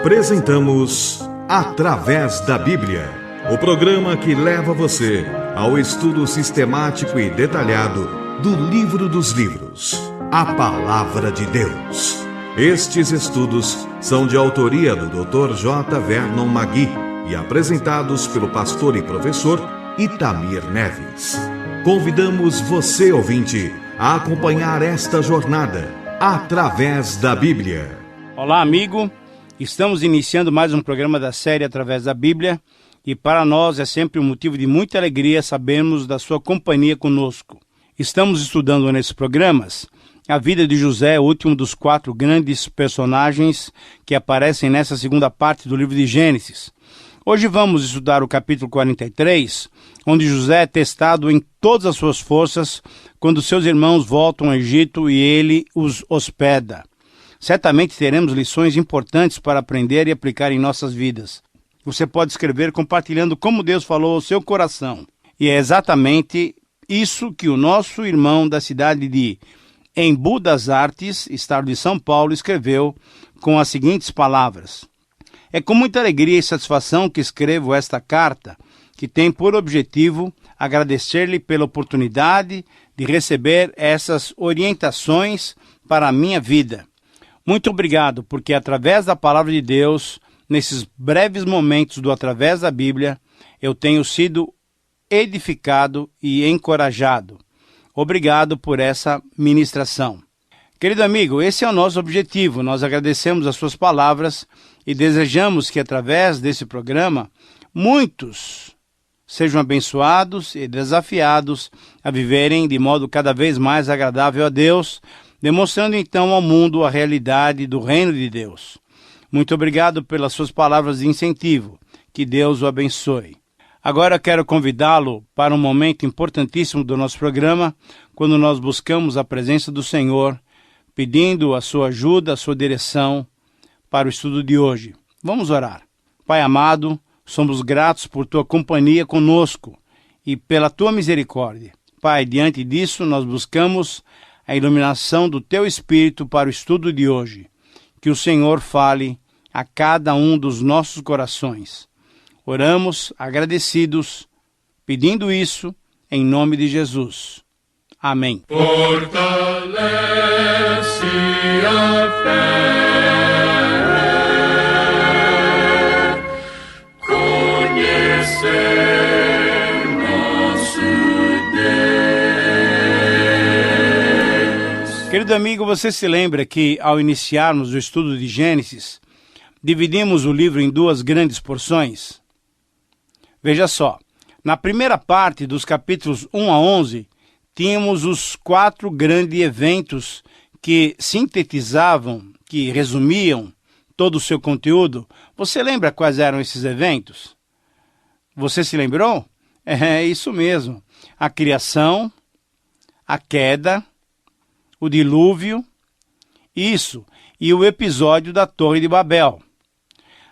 Apresentamos Através da Bíblia, o programa que leva você ao estudo sistemático e detalhado do Livro dos Livros, a Palavra de Deus. Estes estudos são de autoria do Dr. J. Vernon Magui e apresentados pelo pastor e professor Itamir Neves. Convidamos você, ouvinte, a acompanhar esta jornada através da Bíblia. Olá, amigo. Estamos iniciando mais um programa da série Através da Bíblia e para nós é sempre um motivo de muita alegria sabermos da sua companhia conosco. Estamos estudando nesses programas a vida de José, o último dos 4 grandes personagens que aparecem nessa segunda parte do livro de Gênesis. Hoje vamos estudar o capítulo 43, onde José é testado em todas as suas forças quando seus irmãos voltam ao Egito e ele os hospeda. Certamente teremos lições importantes para aprender e aplicar em nossas vidas. Você pode escrever compartilhando como Deus falou ao seu coração. E é exatamente isso que o nosso irmão da cidade de Embu das Artes, estado de São Paulo, escreveu com as seguintes palavras. É com muita alegria e satisfação que escrevo esta carta, que tem por objetivo agradecer-lhe pela oportunidade de receber essas orientações para a minha vida. Muito obrigado, porque através da Palavra de Deus, nesses breves momentos do Através da Bíblia, eu tenho sido edificado e encorajado. Obrigado por essa ministração. Querido amigo, esse é o nosso objetivo. Nós agradecemos as suas palavras e desejamos que através desse programa, muitos sejam abençoados e desafiados a viverem de modo cada vez mais agradável a Deus, demonstrando então ao mundo a realidade do reino de Deus. Muito obrigado pelas suas palavras de incentivo. Que Deus o abençoe. Agora quero convidá-lo para um momento importantíssimo do nosso programa, quando nós buscamos a presença do Senhor, pedindo a sua ajuda, a sua direção para o estudo de hoje. Vamos orar. Pai amado, somos gratos por tua companhia conosco e pela tua misericórdia. Pai, diante disso nós buscamos a iluminação do teu Espírito para o estudo de hoje. Que o Senhor fale a cada um dos nossos corações. Oramos agradecidos, pedindo isso em nome de Jesus. Amém. Fortalece a fé, conhecer nosso Deus. Querido amigo, você se lembra que ao iniciarmos o estudo de Gênesis, dividimos o livro em 2 grandes porções? Veja só, na primeira parte dos capítulos 1 a 11, tínhamos os 4 grandes eventos que sintetizavam, que resumiam todo o seu conteúdo. Você lembra quais eram esses eventos? Você se lembrou? É isso mesmo. A criação, a queda, o dilúvio, isso, e o episódio da Torre de Babel.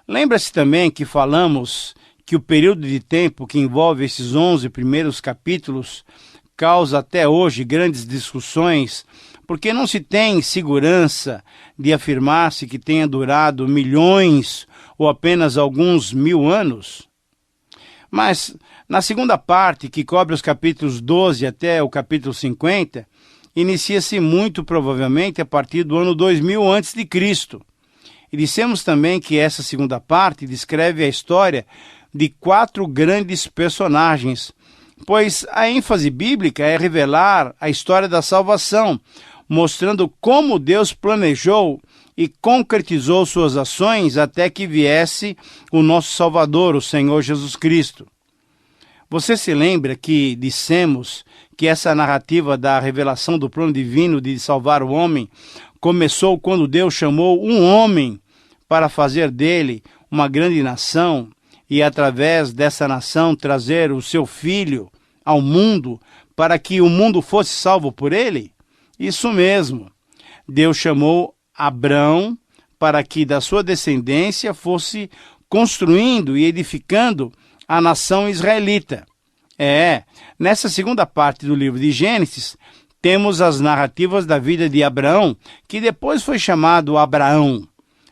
Lembra-se também que falamos que o período de tempo que envolve esses 11 primeiros capítulos causa até hoje grandes discussões, porque não se tem segurança de afirmar-se que tenha durado milhões ou apenas alguns 1000 anos. Mas, na segunda parte, que cobre os capítulos 12 até o capítulo 50, inicia-se muito provavelmente a partir do ano 2000 a.C. E dissemos também que essa segunda parte descreve a história de 4 grandes personagens, pois a ênfase bíblica é revelar a história da salvação, mostrando como Deus planejou e concretizou suas ações até que viesse o nosso Salvador, o Senhor Jesus Cristo. Você se lembra que dissemos que essa narrativa da revelação do plano divino de salvar o homem começou quando Deus chamou um homem para fazer dele uma grande nação e, através dessa nação, trazer o seu filho ao mundo para que o mundo fosse salvo por ele? Isso mesmo. Deus chamou Abrão para que da sua descendência fosse construindo e edificando a nação israelita. Nessa segunda parte do livro de Gênesis, temos as narrativas da vida de Abraão, que depois foi chamado Abraão,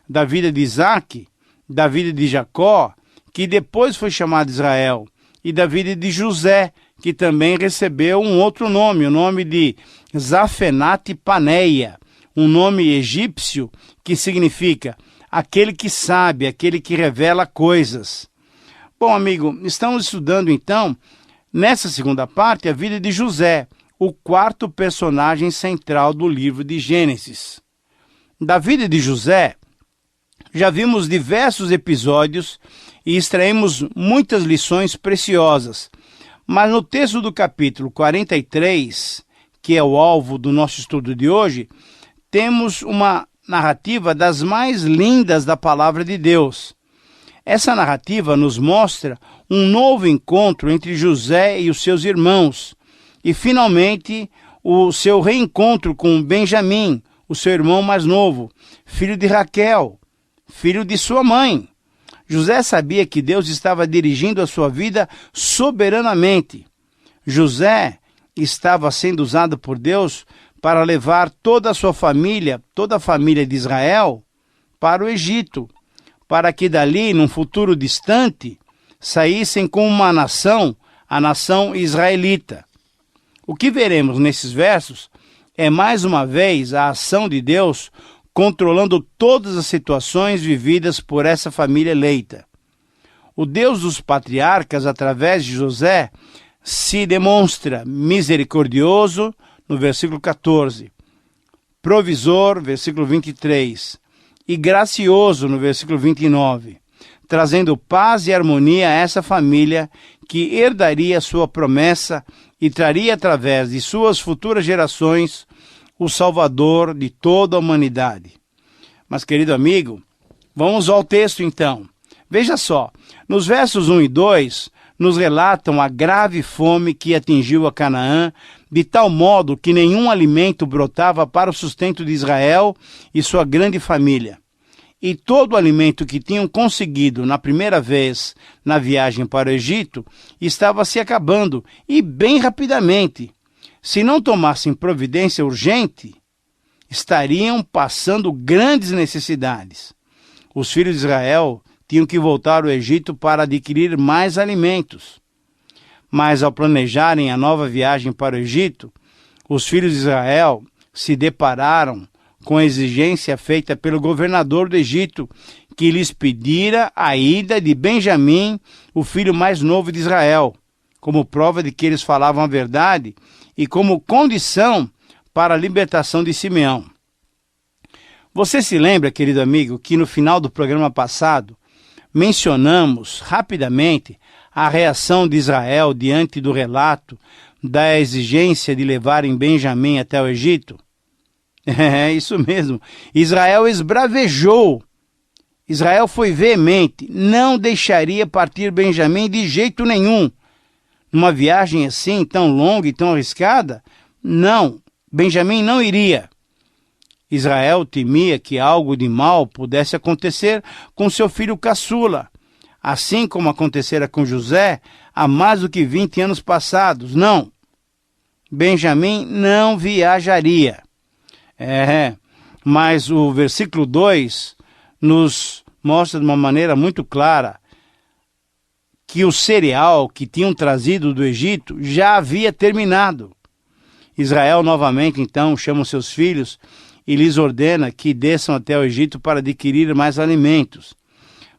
da vida de Isaque, da vida de Jacó, que depois foi chamado Israel, e da vida de José, que também recebeu um outro nome, o nome de Zafenate Paneia, um nome egípcio que significa aquele que sabe, aquele que revela coisas. Bom, amigo, estamos estudando então, nessa segunda parte, a vida de José, o quarto personagem central do livro de Gênesis. Da vida de José, já vimos diversos episódios e extraímos muitas lições preciosas. Mas no texto do capítulo 43, que é o alvo do nosso estudo de hoje, temos uma narrativa das mais lindas da palavra de Deus. Essa narrativa nos mostra um novo encontro entre José e os seus irmãos e, finalmente, o seu reencontro com Benjamim, o seu irmão mais novo, filho de Raquel, filho de sua mãe. José sabia que Deus estava dirigindo a sua vida soberanamente. José estava sendo usado por Deus para levar toda a sua família, toda a família de Israel, para o Egito, para que dali, num futuro distante, saíssem como uma nação, a nação israelita. O que veremos nesses versos é, mais uma vez, a ação de Deus controlando todas as situações vividas por essa família eleita. O Deus dos patriarcas, através de José, se demonstra misericordioso, no versículo 14, provisor, versículo 23, e gracioso, no versículo 29, trazendo paz e harmonia a essa família que herdaria sua promessa e traria através de suas futuras gerações o Salvador de toda a humanidade. Mas, querido amigo, vamos ao texto então. Veja só, nos versos 1 e 2, nos relatam a grave fome que atingiu a Canaã, de tal modo que nenhum alimento brotava para o sustento de Israel e sua grande família. E todo o alimento que tinham conseguido na primeira vez na viagem para o Egito estava se acabando, e bem rapidamente. Se não tomassem providência urgente, estariam passando grandes necessidades. Os filhos de Israel tinham que voltar ao Egito para adquirir mais alimentos. Mas ao planejarem a nova viagem para o Egito, os filhos de Israel se depararam com a exigência feita pelo governador do Egito, que lhes pedira a ida de Benjamim, o filho mais novo de Israel, como prova de que eles falavam a verdade e como condição para a libertação de Simeão. Você se lembra, querido amigo, que no final do programa passado mencionamos rapidamente a reação de Israel diante do relato da exigência de levarem Benjamim até o Egito? É isso mesmo. Israel esbravejou. Israel foi veemente. Não deixaria partir Benjamim de jeito nenhum. Numa viagem assim, tão longa e tão arriscada? Não. Benjamim não iria. Israel temia que algo de mal pudesse acontecer com seu filho caçula, assim como acontecera com José há mais do que 20 anos passados. Não. Benjamim não viajaria. Mas o versículo 2 nos mostra de uma maneira muito clara que o cereal que tinham trazido do Egito já havia terminado. Israel novamente então chama seus filhos e lhes ordena que desçam até o Egito para adquirir mais alimentos.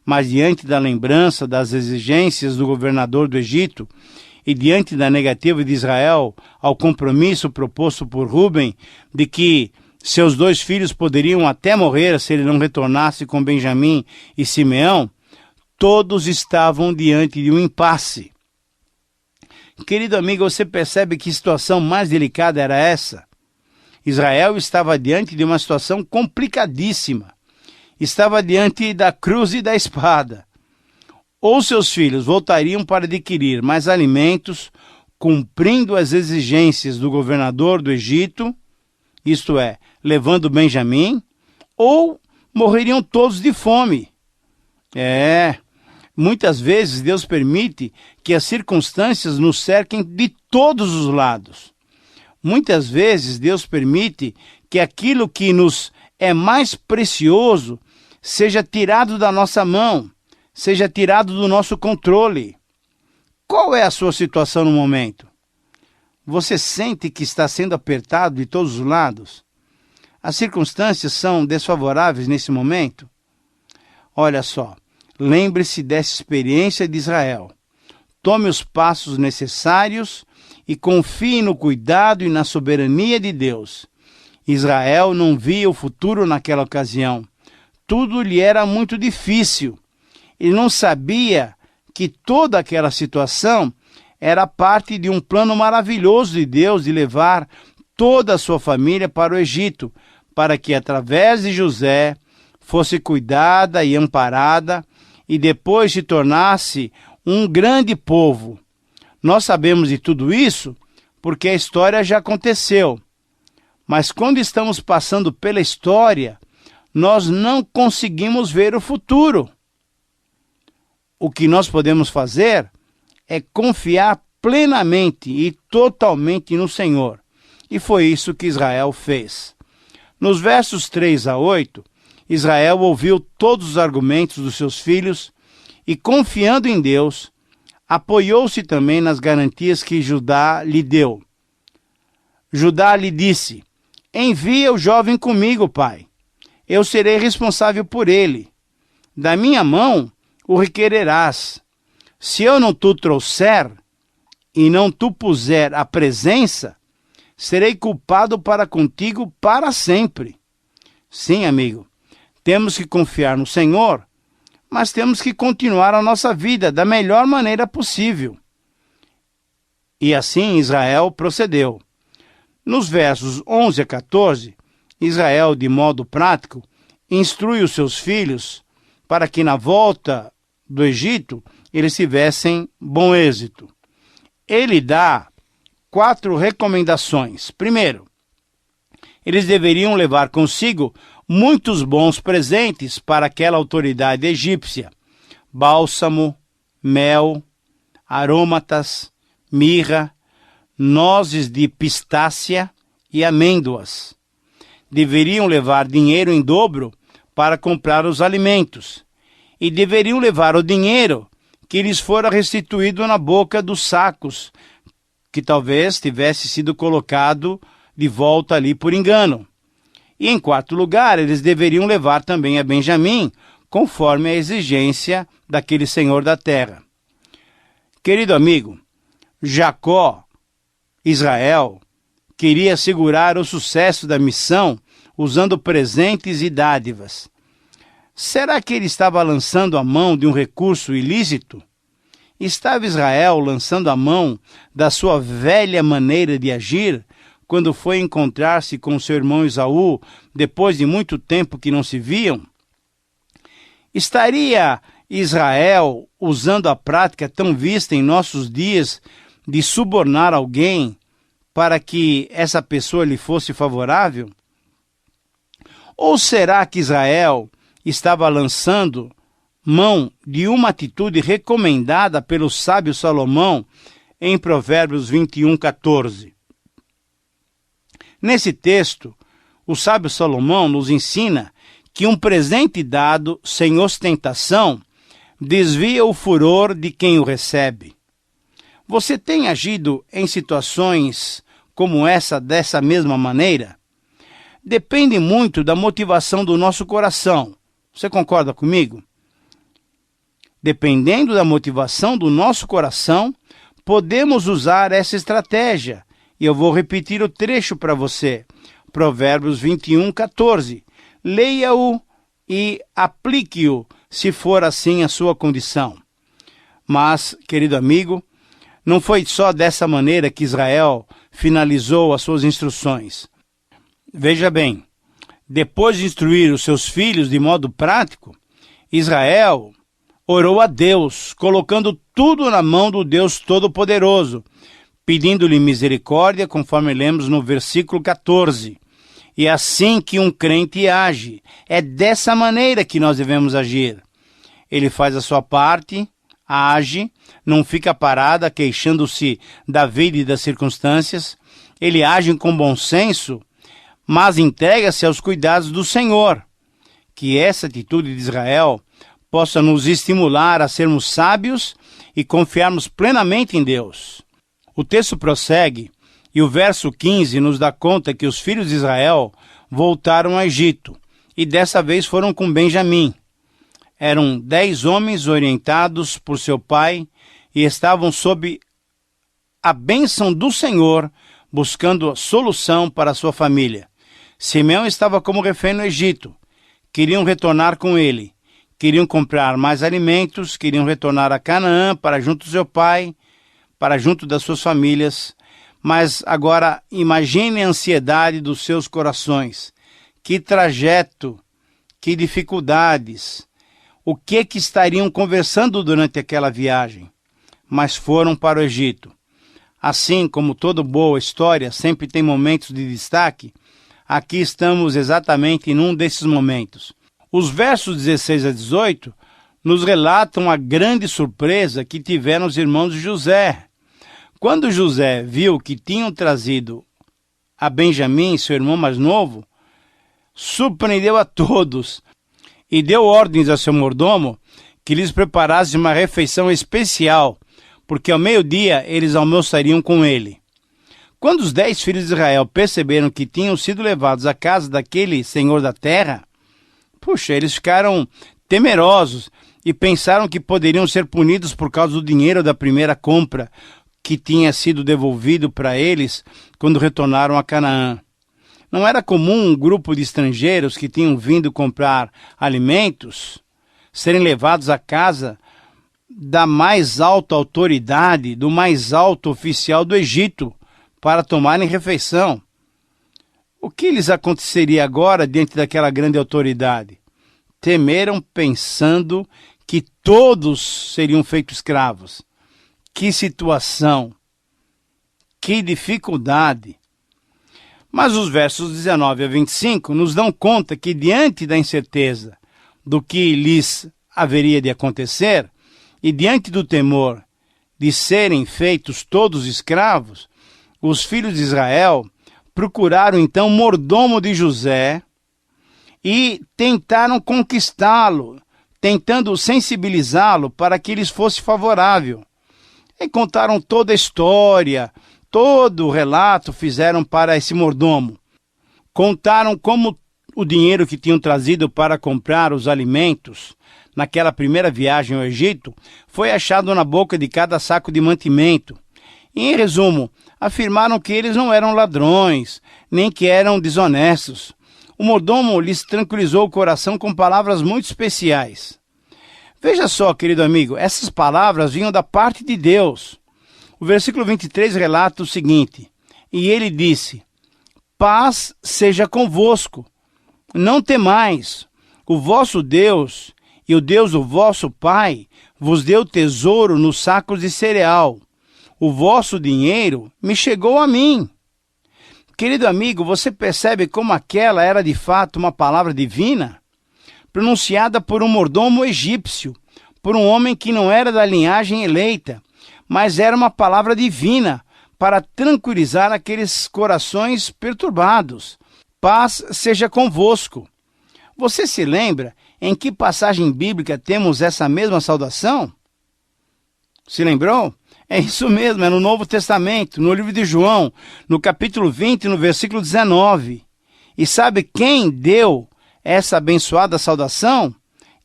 Mas diante da lembrança das exigências do governador do Egito e diante da negativa de Israel ao compromisso proposto por Rúben de que seus 2 filhos poderiam até morrer se ele não retornasse com Benjamim e Simeão, todos estavam diante de um impasse. Querido amigo, você percebe que situação mais delicada era essa? Israel estava diante de uma situação complicadíssima. Estava diante da cruz e da espada. Ou seus filhos voltariam para adquirir mais alimentos, cumprindo as exigências do governador do Egito, isto é, levando Benjamim, ou morreriam todos de fome. Muitas vezes Deus permite que as circunstâncias nos cerquem de todos os lados. Muitas vezes Deus permite que aquilo que nos é mais precioso seja tirado da nossa mão, seja tirado do nosso controle. Qual é a sua situação no momento? Você sente que está sendo apertado de todos os lados? As circunstâncias são desfavoráveis nesse momento? Olha só, lembre-se dessa experiência de Israel. Tome os passos necessários e confie no cuidado e na soberania de Deus. Israel não via o futuro naquela ocasião. Tudo lhe era muito difícil. Ele não sabia que toda aquela situação era parte de um plano maravilhoso de Deus de levar toda a sua família para o Egito, para que através de José fosse cuidada e amparada e depois se tornasse um grande povo. Nós sabemos de tudo isso porque a história já aconteceu. Mas quando estamos passando pela história, nós não conseguimos ver o futuro. O que nós podemos fazer é confiar plenamente e totalmente no Senhor. E foi isso que Israel fez. Nos versos 3 a 8, Israel ouviu todos os argumentos dos seus filhos e, confiando em Deus, apoiou-se também nas garantias que Judá lhe deu. Judá lhe disse: envia o jovem comigo, pai. Eu serei responsável por ele. Da minha mão o requererás. Se eu não tu trouxer e não tu puser à presença, serei culpado para contigo para sempre. Sim, amigo, temos que confiar no Senhor, mas temos que continuar a nossa vida da melhor maneira possível. E assim Israel procedeu. Nos versos 11 a 14, Israel, de modo prático, instrui os seus filhos para que na volta do Egito eles tivessem bom êxito. Ele dá 4 recomendações. Primeiro, eles deveriam levar consigo muitos bons presentes para aquela autoridade egípcia: bálsamo, mel, aromatas, mirra, nozes de pistácia e amêndoas. Deveriam levar dinheiro em dobro para comprar os alimentos, e deveriam levar o dinheiro que lhes fora restituído na boca dos sacos, que talvez tivesse sido colocado de volta ali por engano. E em quarto lugar, eles deveriam levar também a Benjamim, conforme a exigência daquele senhor da terra. Querido amigo, Jacó, Israel, queria assegurar o sucesso da missão usando presentes e dádivas. Será que ele estava lançando a mão de um recurso ilícito? Estava Israel lançando a mão da sua velha maneira de agir quando foi encontrar-se com seu irmão Esaú, depois de muito tempo que não se viam? Estaria Israel usando a prática tão vista em nossos dias de subornar alguém para que essa pessoa lhe fosse favorável? Ou será que Israel estava lançando mão de uma atitude recomendada pelo sábio Salomão em Provérbios 21:14? Nesse texto, o sábio Salomão nos ensina que um presente dado sem ostentação desvia o furor de quem o recebe. Você tem agido em situações como essa dessa mesma maneira? Depende muito da motivação do nosso coração. Você concorda comigo? Dependendo da motivação do nosso coração, podemos usar essa estratégia. E eu vou repetir o trecho para você. Provérbios 21:14. Leia-o e aplique-o, se for assim a sua condição. Mas, querido amigo, não foi só dessa maneira que Israel finalizou as suas instruções. Veja bem, depois de instruir os seus filhos de modo prático, Israel orou a Deus, colocando tudo na mão do Deus Todo-Poderoso, pedindo-lhe misericórdia, conforme lemos no versículo 14. E é assim que um crente age. É dessa maneira que nós devemos agir. Ele faz a sua parte, age, não fica parado queixando-se da vida e das circunstâncias. Ele age com bom senso, mas entrega-se aos cuidados do Senhor, que essa atitude de Israel possa nos estimular a sermos sábios e confiarmos plenamente em Deus. O texto prossegue e o verso 15 nos dá conta que os filhos de Israel voltaram ao Egito e dessa vez foram com Benjamim. Eram 10 homens orientados por seu pai e estavam sob a bênção do Senhor, buscando a solução para a sua família. Simeão estava como refém no Egito. Queriam retornar com ele. Queriam comprar mais alimentos, queriam retornar a Canaã para junto do seu pai, para junto das suas famílias. Mas agora imagine a ansiedade dos seus corações. Que trajeto, que dificuldades. O que estariam conversando durante aquela viagem? Mas foram para o Egito. Assim como toda boa história sempre tem momentos de destaque, aqui estamos exatamente em um desses momentos. Os versos 16 a 18 nos relatam a grande surpresa que tiveram os irmãos de José. Quando José viu que tinham trazido a Benjamim, seu irmão mais novo, surpreendeu a todos e deu ordens a seu mordomo que lhes preparasse uma refeição especial, porque ao meio-dia eles almoçariam com ele. Quando os 10 filhos de Israel perceberam que tinham sido levados à casa daquele senhor da terra, eles ficaram temerosos e pensaram que poderiam ser punidos por causa do dinheiro da primeira compra que tinha sido devolvido para eles quando retornaram a Canaã. Não era comum um grupo de estrangeiros que tinham vindo comprar alimentos serem levados à casa da mais alta autoridade, do mais alto oficial do Egito, para tomarem refeição. O que lhes aconteceria agora diante daquela grande autoridade? Temeram pensando que todos seriam feitos escravos. Que situação! Que dificuldade! Mas os versos 19 a 25 nos dão conta que, diante da incerteza do que lhes haveria de acontecer, e diante do temor de serem feitos todos escravos, os filhos de Israel procuraram então o mordomo de José e tentaram conquistá-lo, tentando sensibilizá-lo para que lhes fosse favorável. E contaram toda a história, todo o relato fizeram para esse mordomo. Contaram como o dinheiro que tinham trazido para comprar os alimentos naquela primeira viagem ao Egito foi achado na boca de cada saco de mantimento. E, em resumo, afirmaram que eles não eram ladrões, nem que eram desonestos. O mordomo lhes tranquilizou o coração com palavras muito especiais. Veja só, querido amigo, essas palavras vinham da parte de Deus. O versículo 23 relata o seguinte: e ele disse: paz seja convosco, não temais, o vosso Deus e o Deus do vosso Pai vos deu tesouro nos sacos de cereal. O vosso dinheiro me chegou a mim. Querido amigo, você percebe como aquela era de fato uma palavra divina? Pronunciada por um mordomo egípcio, por um homem que não era da linhagem eleita, mas era uma palavra divina para tranquilizar aqueles corações perturbados. Paz seja convosco. Você se lembra em que passagem bíblica temos essa mesma saudação? Se lembrou? É isso mesmo, é no Novo Testamento, no livro de João, no capítulo 20, no versículo 19. E sabe quem deu essa abençoada saudação?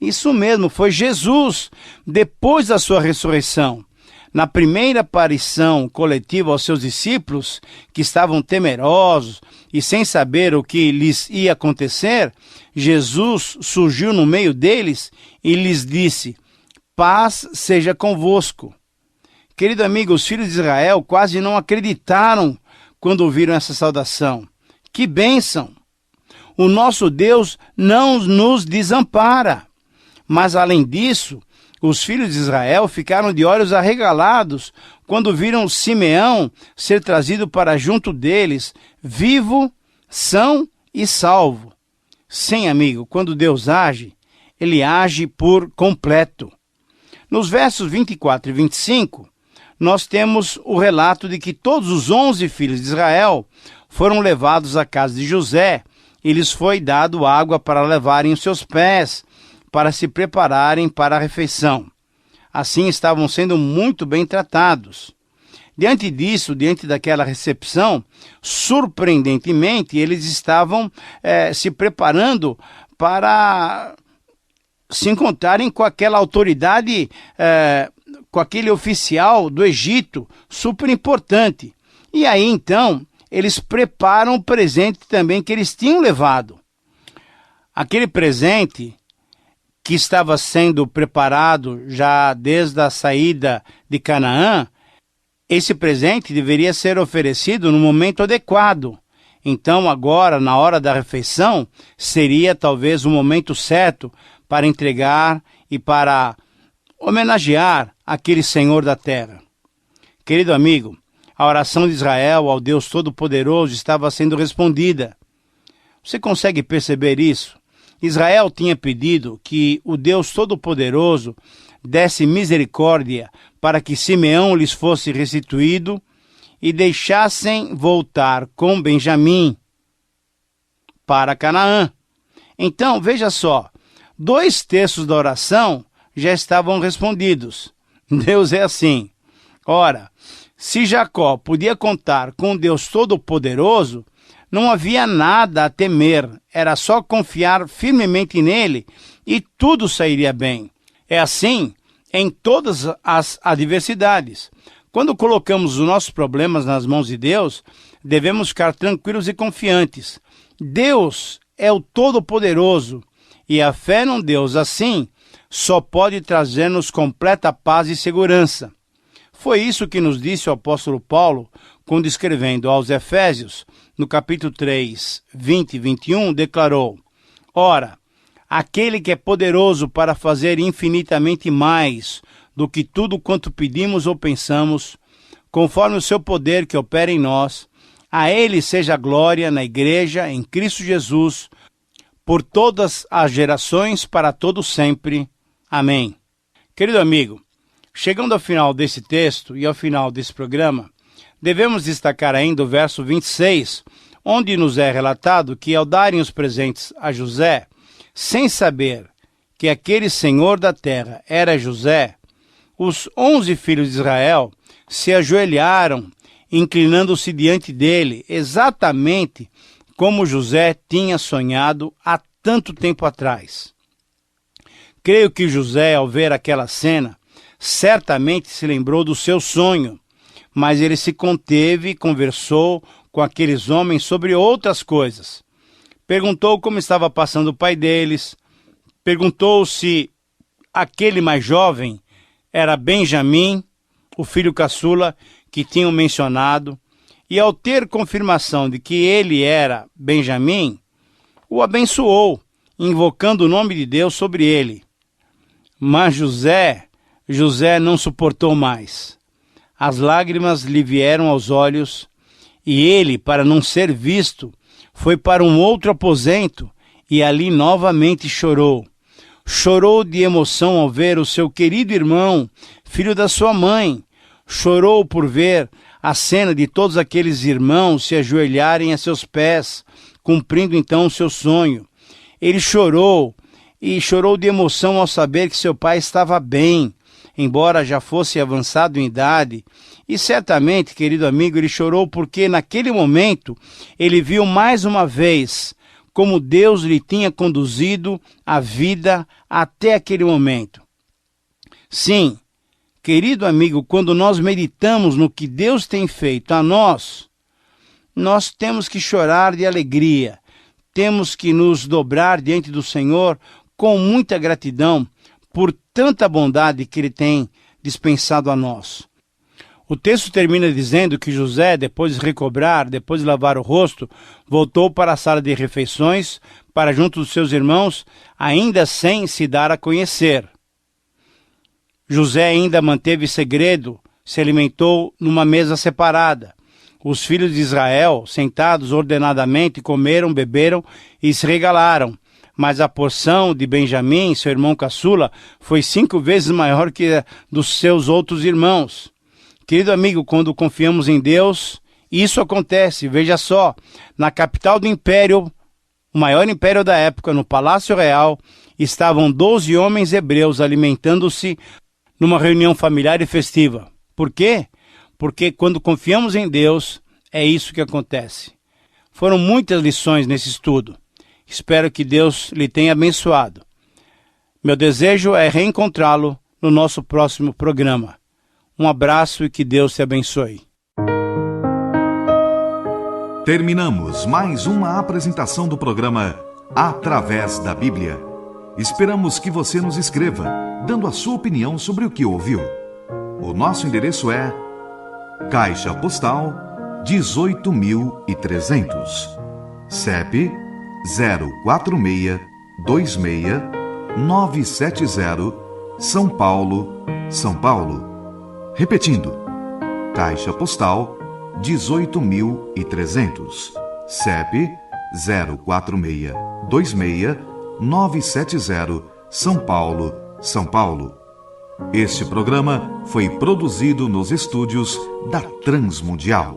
Isso mesmo, foi Jesus, depois da sua ressurreição. Na primeira aparição coletiva aos seus discípulos, que estavam temerosos e sem saber o que lhes ia acontecer, Jesus surgiu no meio deles e lhes disse: paz seja convosco. Querido amigo, os filhos de Israel quase não acreditaram quando ouviram essa saudação. Que bênção! O nosso Deus não nos desampara. Mas, além disso, os filhos de Israel ficaram de olhos arregalados quando viram Simeão ser trazido para junto deles, vivo, são e salvo. Sim, amigo, quando Deus age, ele age por completo. Nos versos 24 e 25, nós temos o relato de que todos os 11 filhos de Israel foram levados à casa de José e lhes foi dado água para levarem os seus pés, para se prepararem para a refeição. Assim estavam sendo muito bem tratados. Diante disso, diante daquela recepção, surpreendentemente, eles estavam se preparando para se encontrarem com aquela autoridade, com aquele oficial do Egito, super importante. E aí, então, eles preparam o presente também que eles tinham levado. Aquele presente que estava sendo preparado já desde a saída de Canaã, esse presente deveria ser oferecido no momento adequado. Então, agora, na hora da refeição, seria talvez o momento certo para entregar e para homenagear aquele Senhor da terra. Querido amigo, a oração de Israel ao Deus Todo-Poderoso estava sendo respondida. Você consegue perceber isso? Israel tinha pedido que o Deus Todo-Poderoso desse misericórdia para que Simeão lhes fosse restituído e deixassem voltar com Benjamim para Canaã. Então, veja só, 2/3 da oração já estavam respondidos. Deus é assim. Ora, se Jacó podia contar com Deus Todo-Poderoso, não havia nada a temer, era só confiar firmemente nele e tudo sairia bem. É assim em todas as adversidades. Quando colocamos os nossos problemas nas mãos de Deus, devemos ficar tranquilos e confiantes. Deus é o Todo-Poderoso e a fé num Deus assim só pode trazer-nos completa paz e segurança. Foi isso que nos disse o apóstolo Paulo quando escrevendo aos Efésios, no capítulo 3, 20 e 21, declarou: Ora, aquele que é poderoso para fazer infinitamente mais do que tudo quanto pedimos ou pensamos, conforme o seu poder que opera em nós, a ele seja a glória na igreja, em Cristo Jesus, por todas as gerações, para todo sempre. Amém. Querido amigo, chegando ao final desse texto e ao final desse programa, devemos destacar ainda o verso 26, onde nos é relatado que ao darem os presentes a José, sem saber que aquele senhor da terra era José, os 11 filhos de Israel se ajoelharam, inclinando-se diante dele, exatamente como José tinha sonhado há tanto tempo atrás. Creio que José, ao ver aquela cena, certamente se lembrou do seu sonho, mas ele se conteve e conversou com aqueles homens sobre outras coisas. Perguntou como estava passando o pai deles, perguntou se aquele mais jovem era Benjamim, o filho caçula que tinham mencionado, e ao ter confirmação de que ele era Benjamim, o abençoou, invocando o nome de Deus sobre ele. Mas José não suportou mais. As lágrimas lhe vieram aos olhos, e ele, para não ser visto, foi para um outro aposento e ali novamente chorou. Chorou de emoção ao ver o seu querido irmão, filho da sua mãe. Chorou por ver a cena de todos aqueles irmãos se ajoelharem a seus pés, cumprindo então o seu sonho. Ele chorou, e chorou de emoção ao saber que seu pai estava bem, embora já fosse avançado em idade. E certamente, querido amigo, ele chorou porque naquele momento ele viu mais uma vez como Deus lhe tinha conduzido a vida até aquele momento. Sim, querido amigo, quando nós meditamos no que Deus tem feito a nós temos que chorar de alegria, temos que nos dobrar diante do Senhor com muita gratidão por tanta bondade que Ele tem dispensado a nós. O texto termina dizendo que José, depois de recobrar, depois de lavar o rosto, voltou para a sala de refeições, para junto dos seus irmãos, ainda sem se dar a conhecer. José ainda manteve segredo, se alimentou numa mesa separada. Os filhos de Israel, sentados ordenadamente, comeram, beberam e se regalaram. Mas a porção de Benjamim, seu irmão caçula, foi 5 vezes maior que a dos seus outros irmãos. Querido amigo, quando confiamos em Deus, isso acontece. Veja só, na capital do império o maior império da época, no Palácio Real, estavam 12 homens hebreus alimentando-se numa reunião familiar e festiva. Por quê? Porque quando confiamos em Deus, é isso que acontece. Foram muitas lições nesse estudo. Espero que Deus lhe tenha abençoado. Meu desejo é reencontrá-lo no nosso próximo programa. Um abraço e que Deus te abençoe. Terminamos mais uma apresentação do programa Através da Bíblia. Esperamos que você nos escreva, dando a sua opinião sobre o que ouviu. O nosso endereço é Caixa Postal 18.300, CEP 04626-970, São Paulo, São Paulo. Repetindo, Caixa Postal 18.300, CEP 04626-970, São Paulo, São Paulo. Este programa foi produzido nos estúdios da Transmundial.